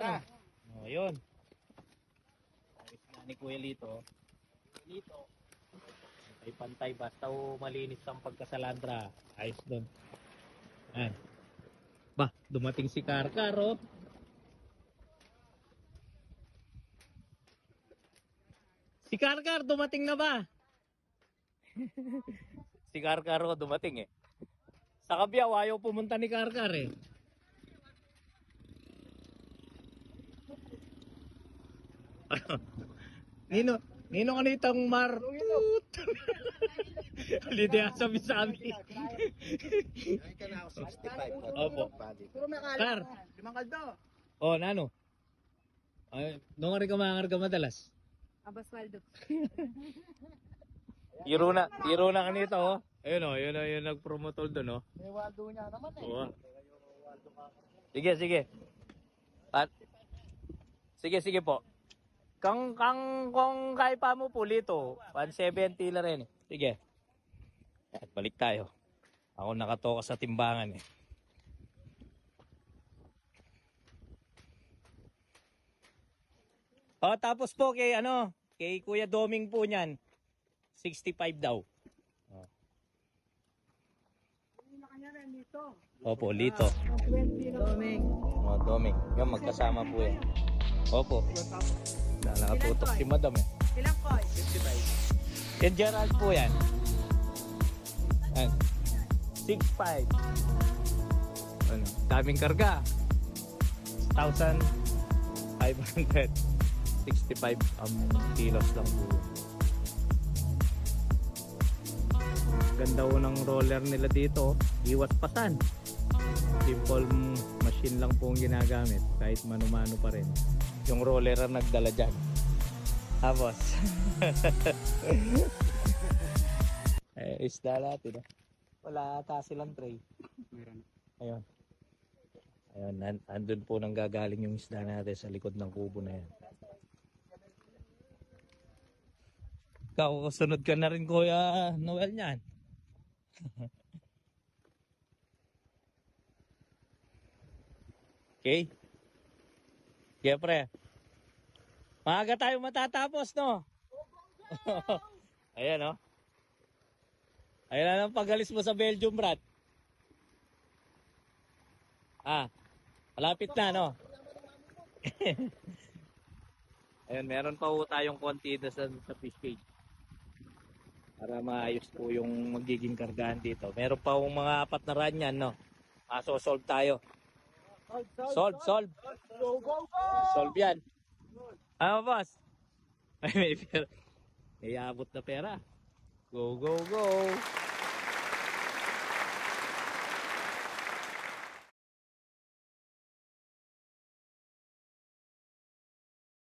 O, yun. Ayos na ni Kuya Lito. Pantay-pantay. Basta malinis ang pagkasalandra. Ayos doon. Ayan. Bah, dumating si Karkar, oh. Si Karkar, dumating na ba? Si Karkar, oh, dumating eh. Sa Kabiyaw, ayaw pumunta ni Karkar eh. Nino kanitang martut. Lidia sabi-sabi. Opo. Kar. Oh, nano? Ay, nung ka ka madalas. Abaswaldo. Iro na kanito, oh. Ayun oh, yun nag-promotol doon, oh. May Waldo niya naman eh. Oo. Sige. At sige po. Kung kaya pa mo po lito, 170 la rin. Sige. At balik tayo. Ako nakatoka sa timbangan eh. Oh, tapos po kay Kuya Doming po niyan. 65 daw. Oh. Opo, lito. Doming. Oh, Doming. Yung magkasama po yan. Opo. Nakatutok si Madam eh. Ilang koy? 55. Kay Gerald po yan. 6'5". Ano, daming karga. 1,500. 65 kilos lang po. Ganda po ng roller nila dito. Iwas pasan. Simple machine lang po ang ginagamit. Kahit mano-mano pa rin. Yung roller ang nagdala dyan. Tapos. Isda natin. Wala ata silang tray. Ayun. Andun po nang gagaling yung isda natin sa likod ng kubo na yan. Ikaw, kasunod ka na rin Kuya Noel niyan. Okay? Siyempre. Maaga tayo matatapos, no? Ayan, no? Ayan na ang pagalis mo sa Belgium, Brad. Malapit na, no? Ayan, meron pa po tayong konti sa fish cage. Para maayos po yung magiging kargahan dito. Meron pa pong mga 4 na run yan, no? Solve tayo. Solve. Solve yan. Ano, boss? Ay, may pera. May abot na pera. Go.